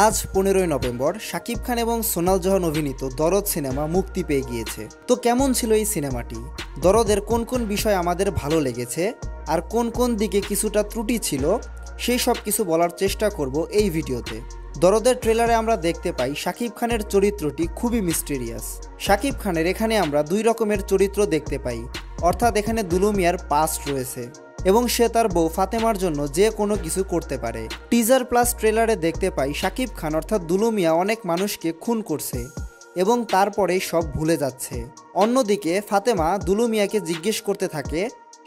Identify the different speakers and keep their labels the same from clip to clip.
Speaker 1: আজ 15ই নভেম্বর শাকিব খান এবং সোনাল জাহান অভিনীত দরদ সিনেমা মুক্তি পেয়ে গিয়েছে। তো কেমন ছিল এই সিনেমাটি? দরদের কোন কোন বিষয় আমাদের ভালো লেগেছে আর কোন কোন দিকে কিছুটা ত্রুটি ছিল, সেই সব কিছু বলার চেষ্টা করব এই ভিডিওতে। দরদের ট্রেলারে আমরা দেখতে পাই শাকিব খানের চরিত্রটি খুবই মিস্টেরিয়াস। শাকিব খানের এখানে আমরা দুই রকমের চরিত্র দেখতে পাই, অর্থাৎ এখানে দুলু মিয়ার পাস্ট রয়েছে এবং সে তার বউ ফাতেমার জন্য যে কোনো কিছু করতে পারে। টিজার প্লাস ট্রেলারে দেখতে পাই শাকিব খান অর্থাৎ দুলু মিয়া অনেক মানুষকে খুন করছে এবং তারপরেই সব ভুলে যাচ্ছে। অন্যদিকে ফাতেমা দুলু মিয়াকে জিজ্ঞেস করতে থাকে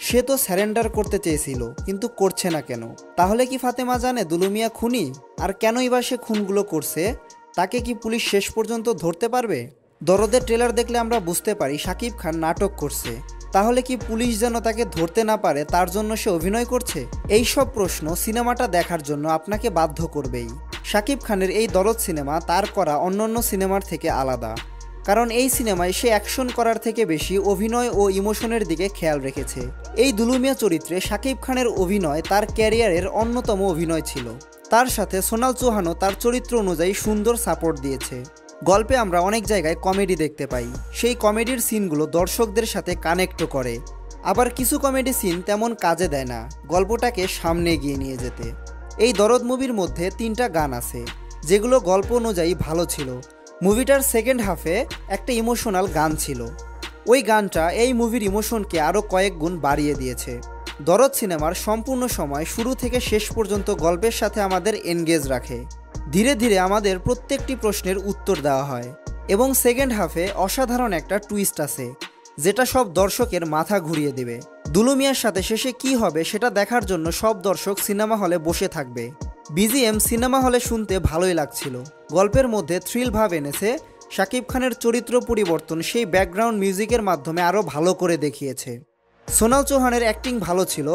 Speaker 1: সে তো স্যারেন্ডার করতে চেয়েছিল কিন্তু করছে না কেন। তাহলে কি ফাতেমা জানে দুলু মিয়া খুনি? আর কেনই বা সে খুনগুলো করছে? তাকে কি পুলিশ শেষ পর্যন্ত ধরতে পারবে? দরদের ট্রেলার দেখলে আমরা বুঝতে পারি শাকিব খান নাটক করছে। তাহলে কি পুলিশ যেন তাকে ধরতে না পারে তার জন্য সে অভিনয় করছে? এই সব প্রশ্ন সিনেমাটা দেখার জন্য আপনাকে বাধ্য করবেই। শাকিব খানের এই দরদ সিনেমা তার করা অন্যান্য সিনেমার থেকে আলাদা, কারণ এই সিনেমায় সে অ্যাকশন করার থেকে বেশি অভিনয় ও ইমোশনের দিকে খেয়াল রেখেছে। এই দুলু মিয়া চরিত্রে শাকিব খানের অভিনয় তার ক্যারিয়ারের অন্যতম অভিনয় ছিল। তার সাথে সোনাল চৌহানও তার চরিত্র অনুযায়ী সুন্দর সাপোর্ট দিয়েছে। গল্পে আমরা অনেক জায়গায় কমেডি দেখতে পাই, সেই কমেডির সিনগুলো দর্শকদের সাথে কানেক্টও করে। আবার কিছু কমেডি সিন তেমন কাজে দেয় না গল্পটাকে সামনে এগিয়ে নিয়ে যেতে। এই দরদ মুভির মধ্যে 3টা গান আছে যেগুলো গল্প অনুযায়ী ভালো ছিল। মুভিটার সেকেন্ড হাফে একটা ইমোশনাল গান ছিল, ওই গানটা এই মুভির ইমোশনকে আরও কয়েক গুণ বাড়িয়ে দিয়েছে। দরদ সিনেমার সম্পূর্ণ সময় শুরু থেকে শেষ পর্যন্ত গল্পের সাথে আমাদের এনগেজ রাখে। ধীরে ধীরে আমাদের প্রত্যেকটি প্রশ্নের উত্তর দেওয়া হয় এবং সেকেন্ড হাফে অসাধারণ একটা টুইস্ট আছে যেটা সব দর্শকের মাথা ঘুরিয়ে দেবে। দুলু মিয়ার সাথে শেষে কি হবে সেটা দেখার জন্য সব দর্শক সিনেমা হলে বসে থাকবে। বিজিএম সিনেমা হলে শুনতে ভালোই লাগছিল। গল্পের মধ্যে থ্রিল ভাব এনেছে। শাকিব খানের চরিত্র পরিবর্তন সেই ব্যাকগ্রাউন্ড মিউজিকের মাধ্যমে আরও ভালো করে দেখিয়েছে। সোনাল চৌহানের অ্যাক্টিং ভালো ছিল,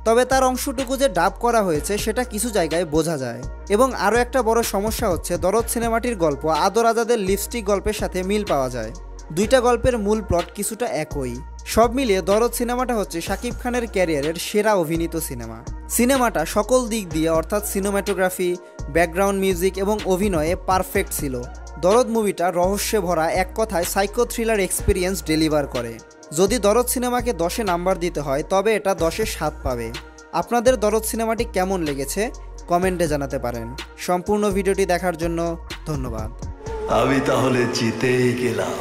Speaker 1: তবে তার অংশটুকু যে ডাব করা হয়েছে সেটা কিছু জায়গায় বোঝা যায়। এবং আরও একটা বড় সমস্যা হচ্ছে দরদ সিনেমাটির গল্প আদর আজাদের লিপস্টিক গল্পের সাথে মিল পাওয়া যায়। দুইটা গল্পের মূল প্লট কিছুটা একই। সব মিলিয়ে দরদ সিনেমাটা হচ্ছে শাকিব খানের ক্যারিয়ারের সেরা অভিনীত সিনেমা। সিনেমাটা সকল দিক দিয়ে অর্থাৎ সিনেমাটোগ্রাফি, ব্যাকগ্রাউন্ড মিউজিক এবং অভিনয়ে পারফেক্ট ছিল। দরদ মুভিটা রহস্যে ভরা, এক কথায় সাইকো থ্রিলার এক্সপিরিয়েন্স ডেলিভার করে। যদি দরদ সিনেমাকে 10-এ নাম্বার দিতে হয় তবে এটা 10-এ 7 পাবে। আপনাদের দরদ সিনেমাটি কেমন লেগেছে কমেন্টে জানাতে পারেন। সম্পূর্ণ ভিডিওটি দেখার জন্য ধন্যবাদ।
Speaker 2: আমি তাহলে জিতেই গেলাম।